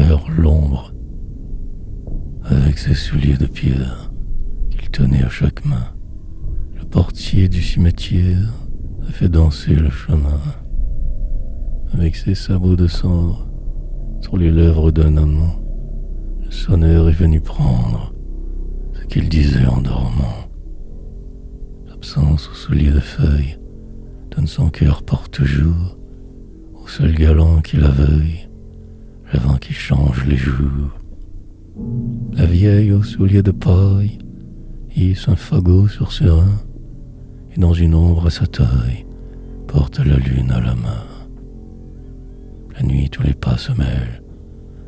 frère l'ombre, avec ses souliers de pierre qu'il tenait à chaque main. Le portier du cimetière a fait danser le chemin, avec ses sabots de cendre sur les lèvres d'un amant. Le sonneur est venu prendre ce qu'il disait en dormant. L'absence aux souliers de feuilles donne son cœur pour toujours au seul galant qui la veuille, le vent qui change les jours. La vieille aux souliers de paille hisse un fagot sur ses reins, et dans une ombre à sa taille porte la lune à la main. La nuit tous les pas se mêlent,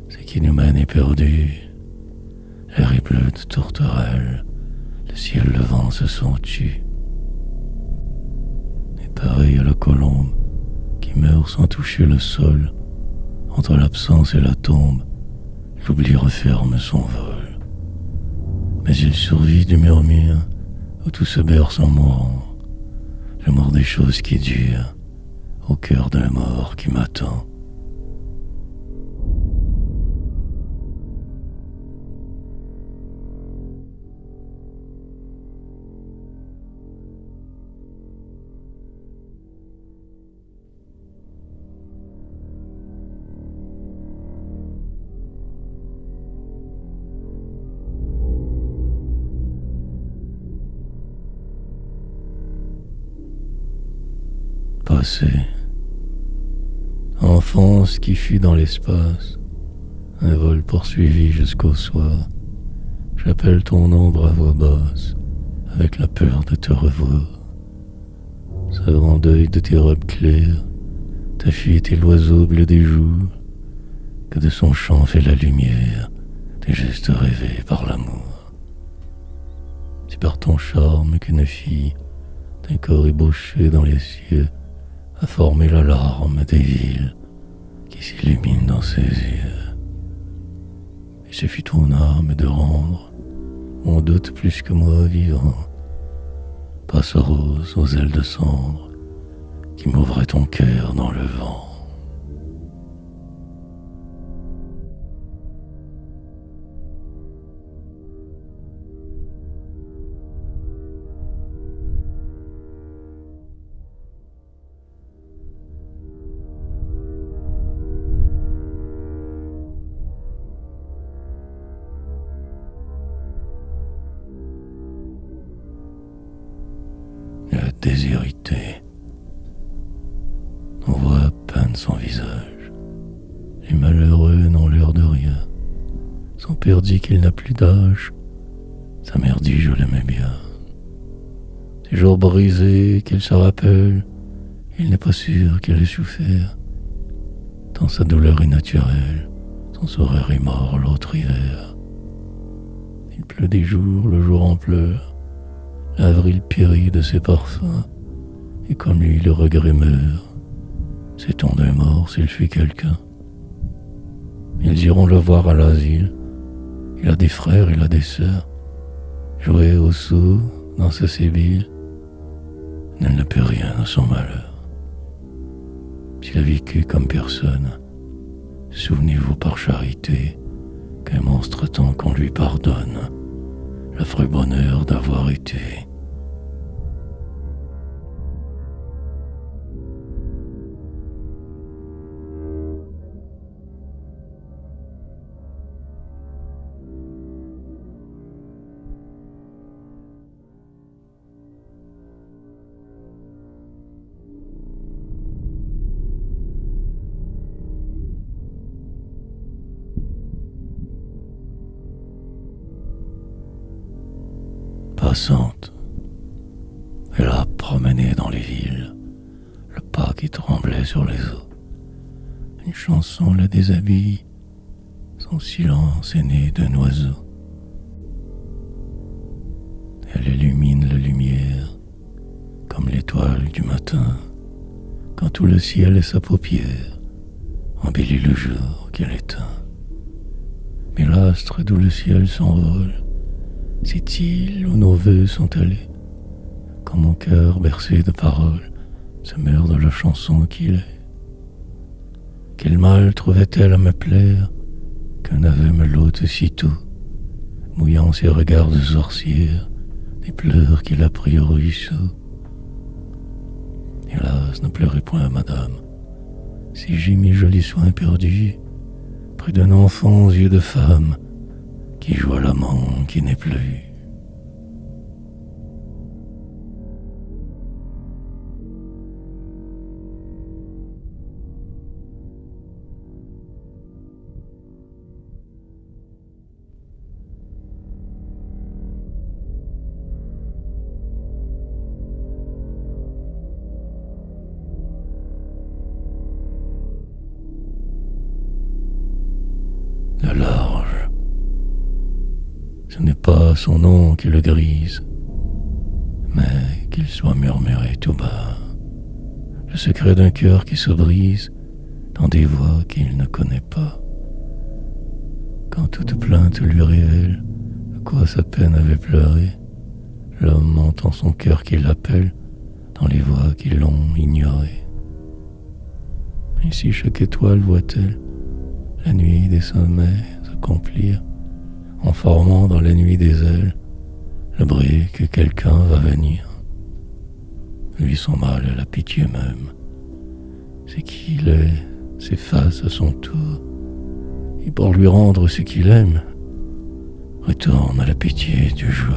ce qui nous mène éperdu. L'air est bleu de tourterelles, le ciel levant se sont tus. Et pareil à la colombe qui meurt sans toucher le sol, entre l'absence et la tombe, l'oubli referme son vol. Mais il survit du murmure où tout se berce en mourant, le mort des choses qui durent, au cœur d'un mort qui m'attend. Passé. Enfance qui fut dans l'espace, un vol poursuivi jusqu'au soir. J'appelle ton ombre à voix basse, avec la peur de te revoir. Savant deuil de tes robes claires, ta fuite est l'oiseau bleu des jours, que de son chant fait la lumière, tes gestes rêvés par l'amour. C'est par ton charme qu'une fille, d'un corps ébauché dans les cieux, a formé l'alarme des villes qui s'illumine dans ses yeux. Et ce fut ton âme de rendre mon doute plus que moi vivant, passe rose aux ailes de cendre qui m'ouvrait ton cœur dans le vent. La désirité. On voit à peine son visage. Les malheureux n'ont l'air de rien. Son père dit qu'il n'a plus d'âge. Sa mère dit je l'aimais bien. Des jours brisés qu'il se rappelle, il n'est pas sûr qu'il ait souffert. Tant sa douleur est naturelle, son sourire est mort l'autre hiver. Il pleut des jours, le jour en pleure. L'avril périt de ses parfums, et comme lui le regret meurt. Sait-on d'un mort s'il fut quelqu'un? Ils iront le voir à l'asile. Il a des frères, il a des sœurs. Jouer au sceau dans ce sébile, elle ne peut rien à son malheur. S'il a vécu comme personne, souvenez-vous par charité qu'un monstre tant qu'on lui pardonne l'affreux bonheur d'avoir été. Passante, elle a promené dans les villes, le pas qui tremblait sur les eaux. Une chanson la déshabille, son silence est né d'un oiseau. Elle illumine la lumière, comme l'étoile du matin, quand tout le ciel est sa paupière, embellit le jour qu'elle éteint. Mais l'astre d'où le ciel s'envole, cette île où nos vœux sont allés, quand mon cœur bercé de paroles se meurt de la chanson qu'il est. Quel mal trouvait-elle à me plaire, qu'un aveu me l'ôte aussitôt, mouillant ses regards de sorcière, des pleurs qu'il a pris au ruisseau. Hélas, ne pleurez point, madame, si j'ai mes jolis soins perdus, près d'un enfant aux yeux de femme, qui joue à l'amant qui n'est plus. Le large, ce n'est pas son nom qui le grise, mais qu'il soit murmuré tout bas, le secret d'un cœur qui se brise dans des voix qu'il ne connaît pas. Quand toute plainte lui révèle de quoi sa peine avait pleuré, l'homme entend son cœur qui l'appelle dans les voix qui l'ont ignoré. Ainsi chaque étoile voit-elle la nuit des sommets s'accomplir, en formant dans la nuit des ailes le bruit que quelqu'un va venir. Lui son mal et la pitié même, c'est qu'il s'efface à son tour, et pour lui rendre ce qu'il aime, retourne à la pitié du jour.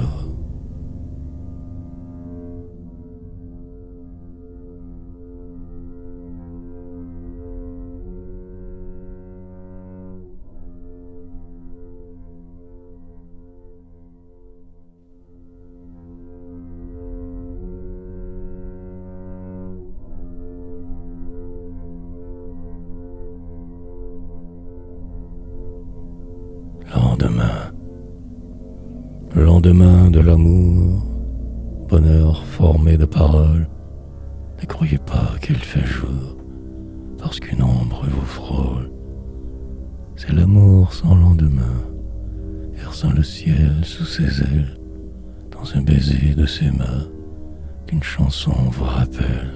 Le lendemain de l'amour, bonheur formé de paroles, ne croyez pas qu'il fait jour, parce qu'une ombre vous frôle. C'est l'amour sans lendemain, versant le ciel sous ses ailes, dans un baiser de ses mains, qu'une chanson vous rappelle.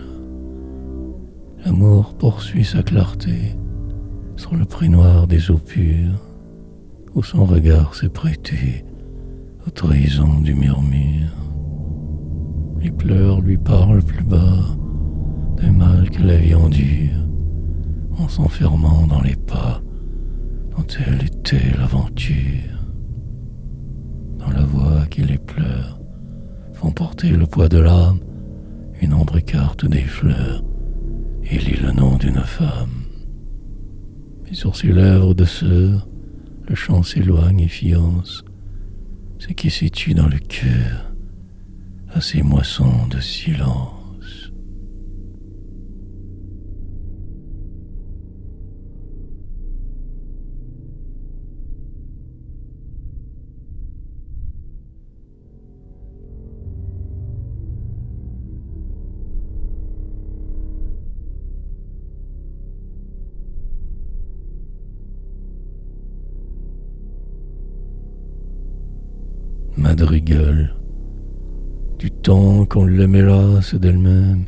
L'amour poursuit sa clarté sur le pré noir des eaux pures, où son regard s'est prêté au trahison du murmure. Les pleurs lui parlent plus bas des mal que la vie endure, en s'enfermant dans les pas dont elle était l'aventure. Dans la voix qui les pleure font porter le poids de l'âme, une ombre écarte des fleurs et lit le nom d'une femme. Et sur ses lèvres de sœur, le chant s'éloigne et fiance ce qui situe dans le cœur à ces moissons de silence. Madrigal, du temps qu'on l'aimait lasse d'elle-même,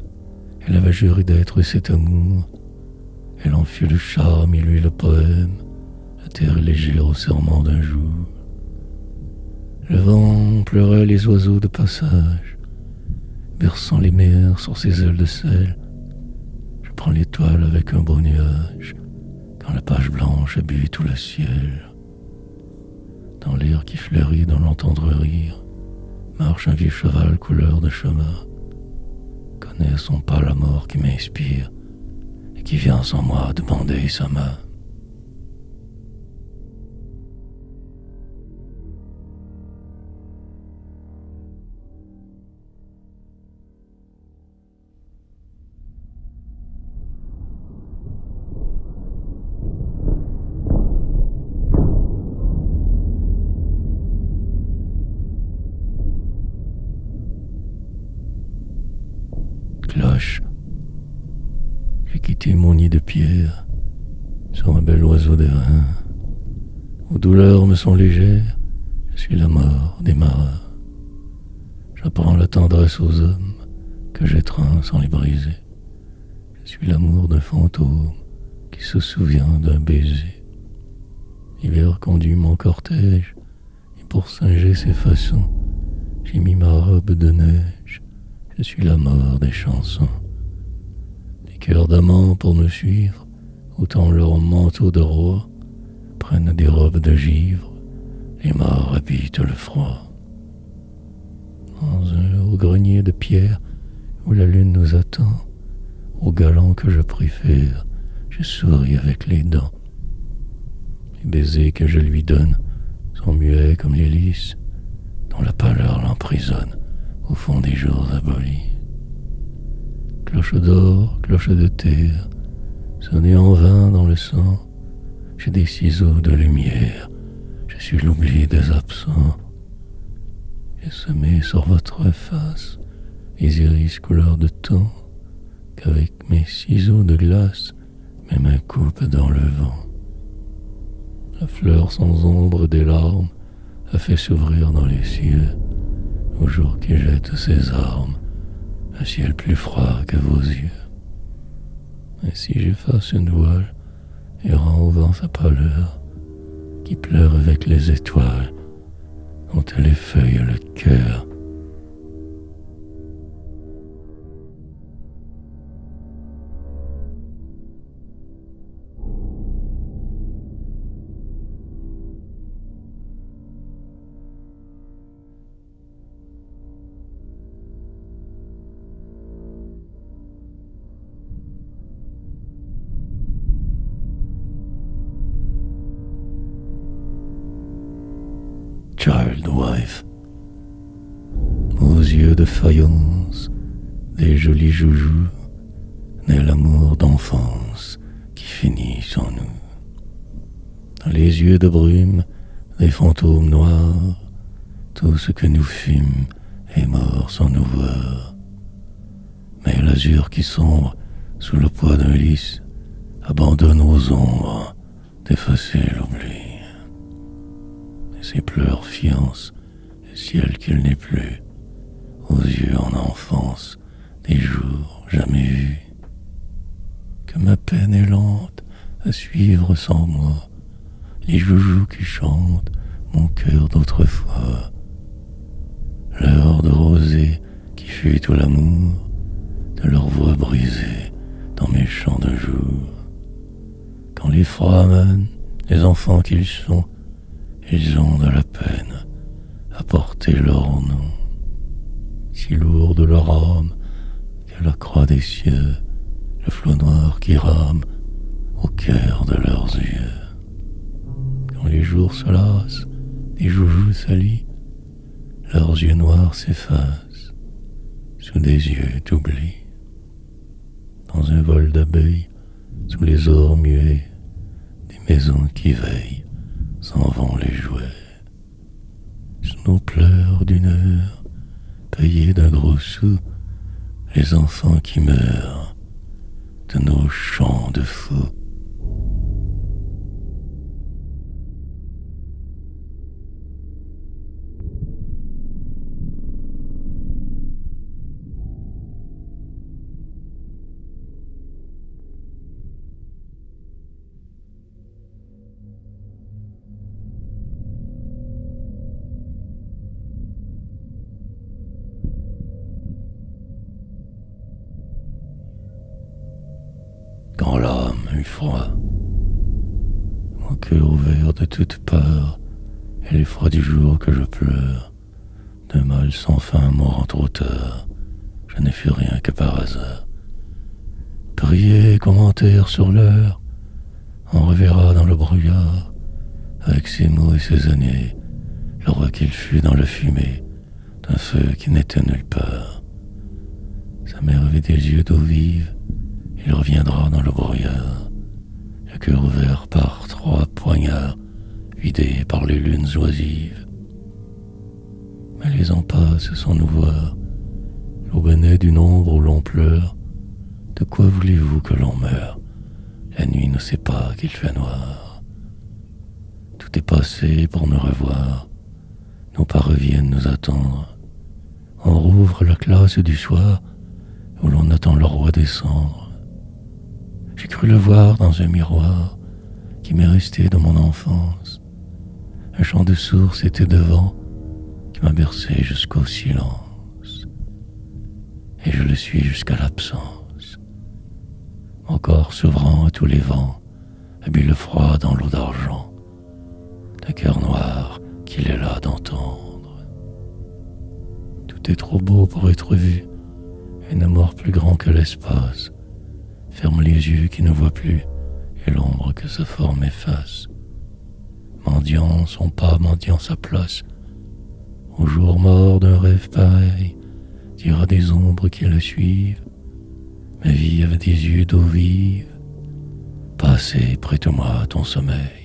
elle avait juré d'être cet amour. Elle en fut le charme et lui le poème, la terre légère au serment d'un jour. Le vent pleurait les oiseaux de passage, berçant les mers sur ses ailes de sel. Je prends l'étoile avec un beau nuage, quand la page blanche a bu tout le ciel. Dans l'air qui fleurit dans l'entendre rire, marche un vieux cheval couleur de chemin. Connaît son pas la mort qui m'inspire et qui vient sans moi demander sa main. Cloche, j'ai quitté mon nid de pierre sur un bel oiseau d'airain. Aux douleurs me sont légères, je suis la mort des marins. J'apprends la tendresse aux hommes que j'étreins sans les briser. Je suis l'amour d'un fantôme qui se souvient d'un baiser. L'hiver conduit mon cortège, et pour singer ses façons, j'ai mis ma robe de neige. Je suis la mort des chansons. Les cœurs d'amants pour me suivre, autant leurs manteaux de roi, prennent des robes de givre, les morts habitent le froid. Dans un haut grenier de pierre où la lune nous attend, au galant que je préfère, je souris avec les dents. Les baisers que je lui donne sont muets comme les lys, dont la pâleur l'emprisonne au fond des jours abolis. Cloche d'or, cloche de terre, sonnez en vain dans le sang, j'ai des ciseaux de lumière, je suis l'oubli des absents. J'ai semé sur votre face les iris couleur de temps, qu'avec mes ciseaux de glace, mes mains coupent dans le vent. La fleur sans ombre des larmes a fait s'ouvrir dans les cieux, au jour qui jette ses armes, un ciel plus froid que vos yeux. Et si j'efface une voile et rends au vent sa pâleur, qui pleure avec les étoiles, dont elle effeuille le cœur. Child wife, aux yeux de faïence, des jolis joujoux, naît l'amour d'enfance qui finit sans nous. Dans les yeux de brume, des fantômes noirs, tout ce que nous fûmes est mort sans nous voir. Mais l'azur qui sombre sous le poids d'un lys abandonne aux ombres d'effacer l'oubli. Ses pleurs fiancent le ciel qu'il n'est plus, aux yeux en enfance des jours jamais vus. Que ma peine est lente à suivre sans moi les joujoux qui chantent mon cœur d'autrefois. L'heure de rosée qui fut tout l'amour de leur voix brisée dans mes chants de jour. Quand les froids amènent les enfants qu'ils sont, ils ont de la peine à porter leur nom, si lourd de leur âme que la croix des cieux, le flot noir qui rame au cœur de leurs yeux. Quand les jours se lassent, des joujoux salis, leurs yeux noirs s'effacent sous des yeux d'oubli. Dans un vol d'abeilles, sous les ors muets, des maisons qui veillent, s'en vont les jouets. Sous nos pleurs d'une heure, payés d'un gros sou, les enfants qui meurent de nos chants de fous. Quand l'âme eut froid, mon cœur ouvert de toutes parts, et l'effroi du jour que je pleure, de mal sans fin mourant trop tard, je ne fus rien que par hasard. Prier, commentaire sur l'heure, on reverra dans le brouillard, avec ses mots et ses années, le roi qu'il fut dans le fumet d'un feu qui n'était nulle part. Sa mère avait des yeux d'eau vive, il reviendra dans le brouillard, le cœur ouvert par 3 poignards, vidé par les lunes oisives. Mais les ans passent sans nous voir, l'aube naît d'une ombre où l'on pleure. De quoi voulez-vous que l'on meure? La nuit ne sait pas qu'il fait noir. Tout est passé pour nous revoir, nos pas reviennent nous attendre. On rouvre la classe du soir, où l'on attend le roi descendre. J'ai cru le voir dans un miroir qui m'est resté dans mon enfance. Un chant de source était devant, qui m'a bercé jusqu'au silence. Et je le suis jusqu'à l'absence. Mon corps s'ouvrant à tous les vents, a bu le froid dans l'eau d'argent d'un cœur noir qu'il est là d'entendre. Tout est trop beau pour être vu, un amour plus grand que l'espace ferme les yeux qui ne voient plus, et l'ombre que sa forme efface. Mendiant son pas, mendiant sa place, au jour mort d'un rêve pareil, dira des ombres qui le suivent. Ma vie avait des yeux d'eau vive, passez, prête-moi ton sommeil.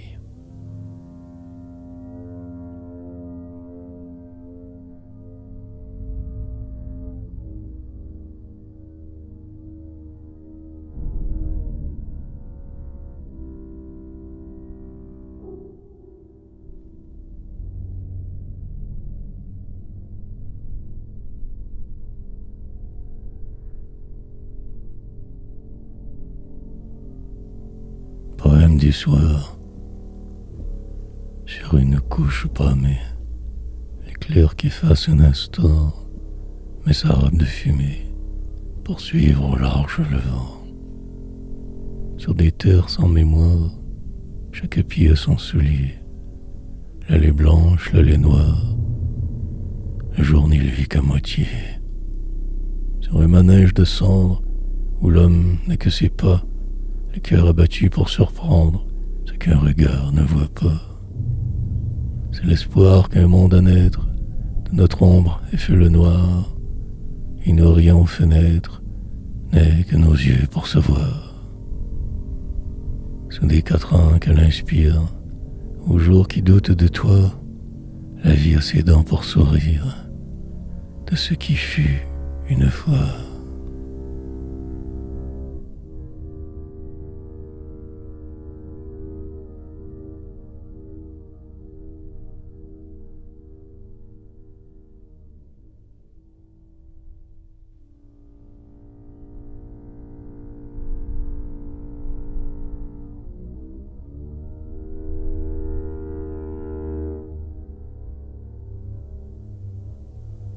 Poème du soir. Sur une couche pâmée, l'éclair qui efface un instant met sa robe de fumée pour suivre au large le vent. Sur des terres sans mémoire, chaque pied a son soulier, l'allée blanche, l'allée noire, la journée ne vit qu'à moitié. Sur un manège de cendres où l'homme n'a que ses pas, le cœur abattu pour surprendre ce qu'un regard ne voit pas. C'est l'espoir qu'un monde à naître, de notre ombre et fait le noir, et nos rien aux fenêtres n'est que nos yeux pour se voir. Sous des quatrains qu'elle inspire, au jour qui doute de toi, la vie a ses dents pour sourire de ce qui fut une fois.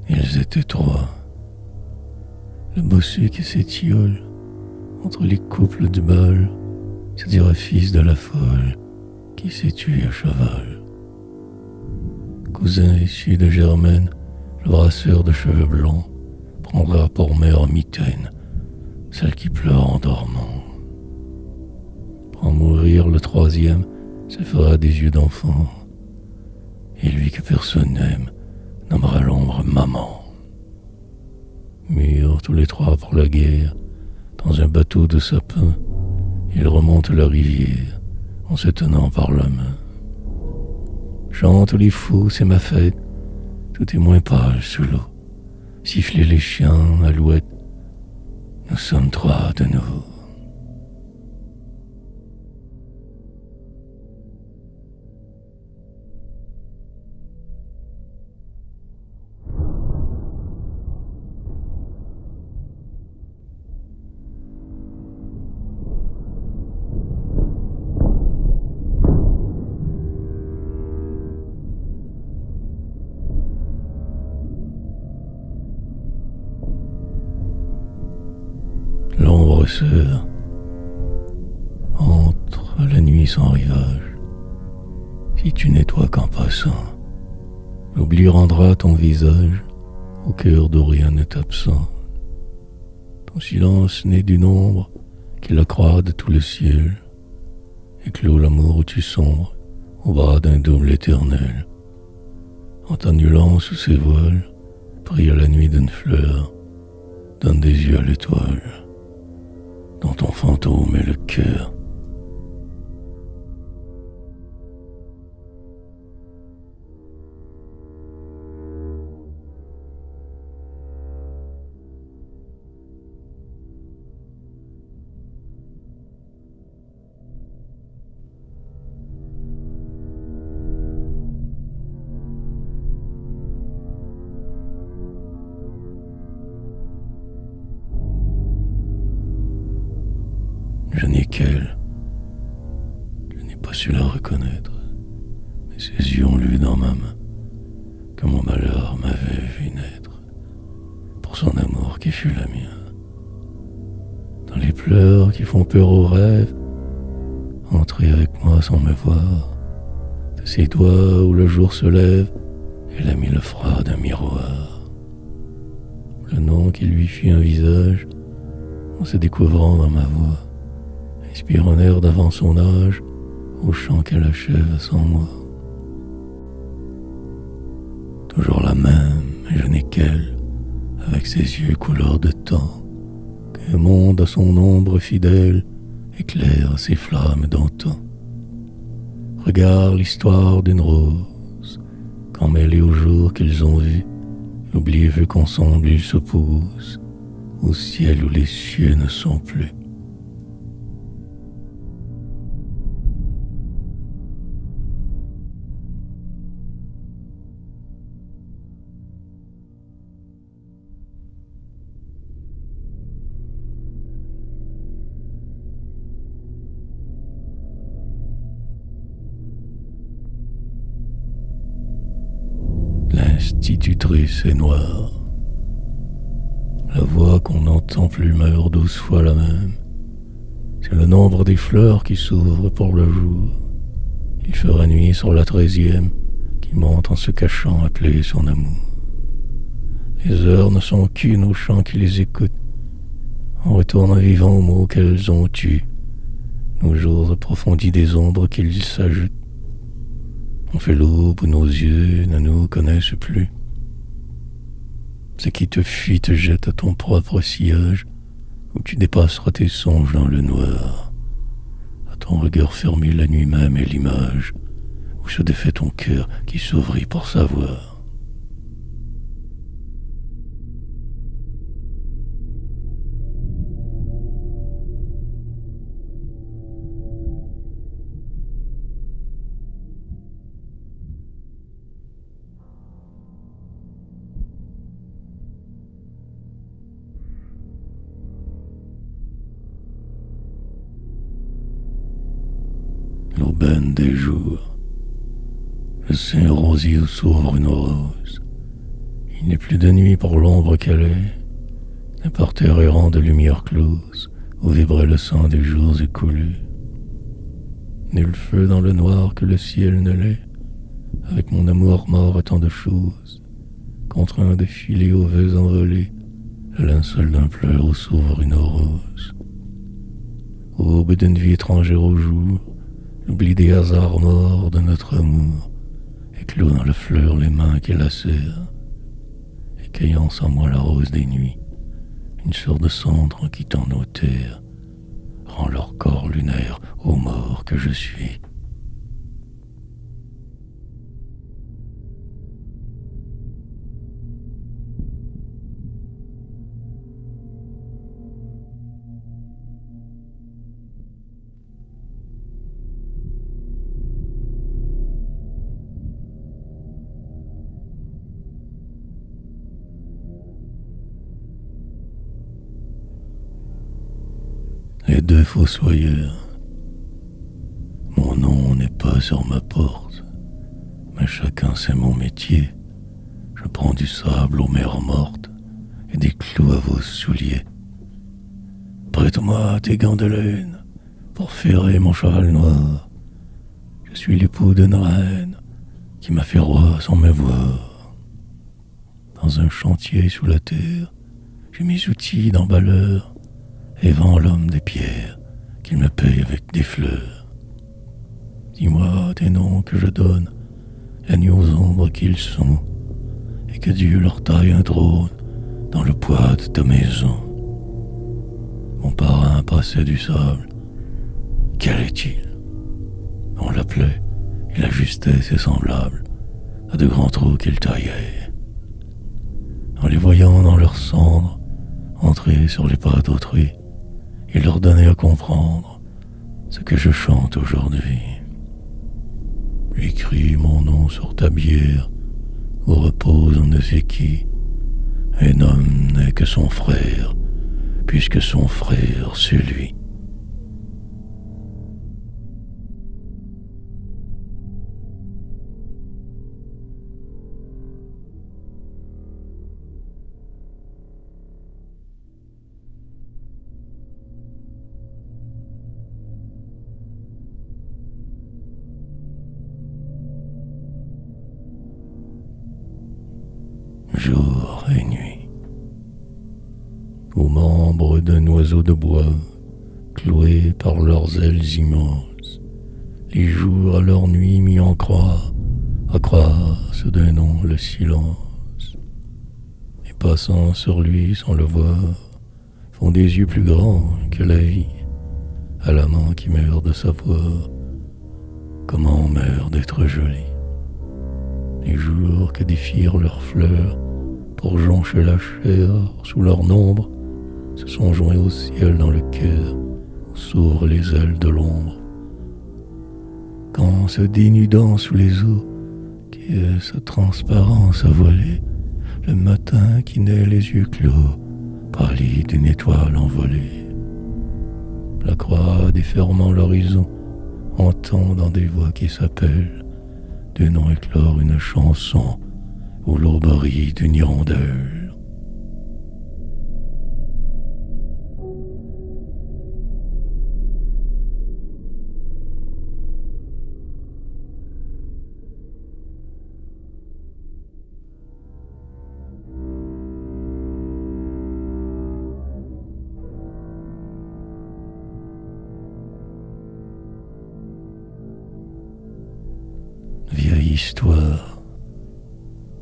Ils étaient trois, le bossu qui s'étiole entre les couples du bal, c'est-à-dire un fils de la folle qui s'est tué à cheval. Cousin issu de Germaine, le brasseur de cheveux blancs prendra pour mère mitaine celle qui pleure en dormant. Pour en mourir le troisième se fera des yeux d'enfant, et lui que personne n'aime nommera l'ombre maman. Mûrs tous les trois pour la guerre, dans un bateau de sapin, ils remontent la rivière en se tenant par la main. Chantent les fous, c'est ma fête, tout est moins pâle sous l'eau. Sifflez les chiens, alouettes, nous sommes trois de nouveau. L'ombre sœur entre la nuit sans rivage. Si tu nettoies qu'en passant, l'oubli rendra ton visage au cœur d'où rien n'est absent. Ton silence naît d'une ombre qui la croix de tout le ciel, éclôt l'amour où tu sombres au bras d'un double éternel. En t'annulant sous ses voiles, prie à la nuit d'une fleur, donne des yeux à l'étoile dont ton fantôme est le cœur. Je n'ai qu'elle. Je n'ai pas reconnaître, mais ses yeux ont lu dans ma main que mon malheur m'avait vu naître, pour son amour qui fut la mienne. Dans les pleurs qui font peur aux rêves, entrez avec moi sans me voir, de ses doigts où le jour se lève, elle a mis le froid d'un miroir. Le nom qui lui fit un visage, en se découvrant dans ma voix, inspire un air d'avant son âge, au chant qu'elle achève sans moi. Toujours la même, je n'ai qu'elle, avec ses yeux couleur de temps, qu'un monde à son ombre fidèle éclaire ses flammes d'antan. Regarde l'histoire d'une rose, quand mêlée au jour qu'ils ont vu, l'oubli veut qu'ensemble ils s'opposent, au ciel où les cieux ne sont plus. L'institutrice est noire. La voix qu'on n'entend plus meurt 12 fois la même. C'est le nombre des fleurs qui s'ouvrent pour le jour. Il fera nuit sur la 13e, qui monte en se cachant appeler son amour. Les heures ne sont qu'une aux chants qui les écoutent. On retourne vivant aux mots qu'elles ont eus. Nos jours approfondis des ombres qu'ils s'ajoutent. On fait l'aube où nos yeux ne nous connaissent plus. Ce qui te fuit te jette à ton propre sillage, où tu dépasseras tes songes dans le noir. À ton regard fermé la nuit même est l'image, où se défait ton cœur qui s'ouvrit pour savoir. L'aubaine des jours, le sein rosier où s'ouvre une rose. Il n'est plus de nuit pour l'ombre qu'elle est, un parterre errant de lumière close, où vibrait le sang des jours écoulés. Nul feu dans le noir que le ciel ne l'est, avec mon amour mort à tant de choses, contraint de filer aux vœux envolés, le linceul d'un pleur où s'ouvre une rose. Aube d'une vie étrangère au jour, l'oubli des hasards morts de notre amour, éclos dans le fleur les mains qui lacèrent, écueillant sans moi la rose des nuits, une sourde cendre en quittant nos terres, rend leur corps lunaire aux morts que je suis. Les deux fossoyeurs. Mon nom n'est pas sur ma porte, mais chacun sait mon métier. Je prends du sable aux mers mortes et des clous à vos souliers. Prête-moi tes gants de laine pour ferrer mon cheval noir. Je suis l'époux d'une reine qui m'a fait roi sans me voir. Dans un chantier sous la terre, j'ai mes outils d'emballeur et vends l'homme des pierres qu'il me paye avec des fleurs. Dis-moi des noms que je donne, la nuit aux ombres qu'ils sont, et que Dieu leur taille un trône dans le poids de ta maison. Mon parrain passait du sable. Quel est-il? On l'appelait, il ajustait ses semblables à de grands trous qu'il taillait. En les voyant dans leurs cendres entrer sur les pas d'autrui, il leur donnait à comprendre ce que je chante aujourd'hui. Écris mon nom sur ta bière, où repose on ne sait qui. Un homme n'est que son frère, puisque son frère c'est lui. jour et nuit. Aux membres d'un oiseau de bois, cloués par leurs ailes immenses, les jours à leur nuit mis en croix, à croire sous d'un nom le silence. Et passant sur lui sans le voir, font des yeux plus grands que la vie, à l'amant qui meurt de savoir comment on meurt d'être joli. Les jours que défirent leurs fleurs pour joncher la chair sous leur nombre se sont joints au ciel dans le cœur où s'ouvrent les ailes de l'ombre. Quand se dénudant sous les eaux, qui est sa transparence à voiler, le matin qui naît les yeux clos, pâlit d'une étoile envolée. La croix défermant l'horizon entend dans des voix qui s'appellent, de nom éclore une chanson où l'aube rit d'une hirondelle. Vieille histoire,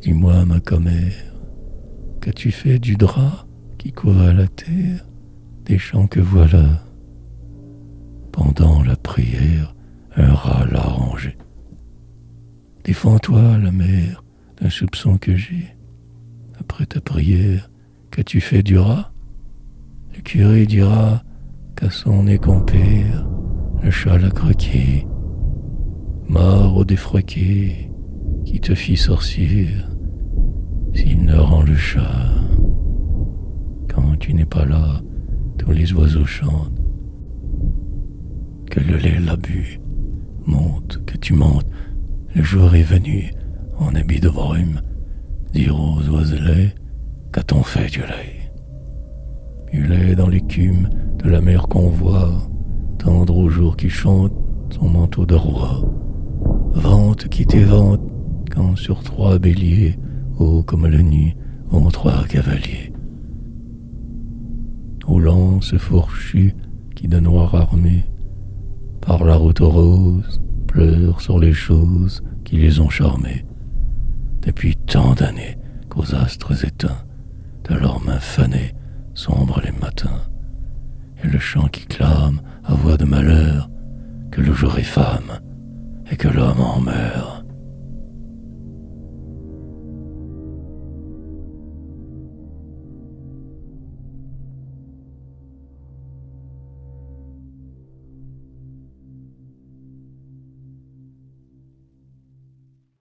dis-moi ma commère, qu'as-tu fait du drap qui couvre la terre des champs que voilà? Pendant la prière, un rat l'a rangé. Défends-toi, la mère, d'un soupçon que j'ai. Après ta prière, qu'as-tu fait du rat? Le curé dira qu'à son nez compère, le chat l'a croqué. Mort au défroqué qui te fit sorcière, s'il ne rend le chat. Quand tu n'es pas là, tous les oiseaux chantent. Que le lait l'a bu, monte, que tu montes, le jour est venu, en habit de brume, dire aux oiselets qu'a-t-on fait du lait. Du lait dans l'écume de la mer qu'on voit, tendre au jour qui chante son manteau de roi. Vente qui t'évente quand sur 3 béliers, hauts comme la nuit, vont 3 cavaliers. Aux lances fourchues qui de noir armés, par la route rose, pleurent sur les choses qui les ont charmés. Depuis tant d'années qu'aux astres éteints, de leurs mains fanées, sombrent les matins. Et le chant qui clame à voix de malheur, que le jour est femme, et que l'homme en meurt.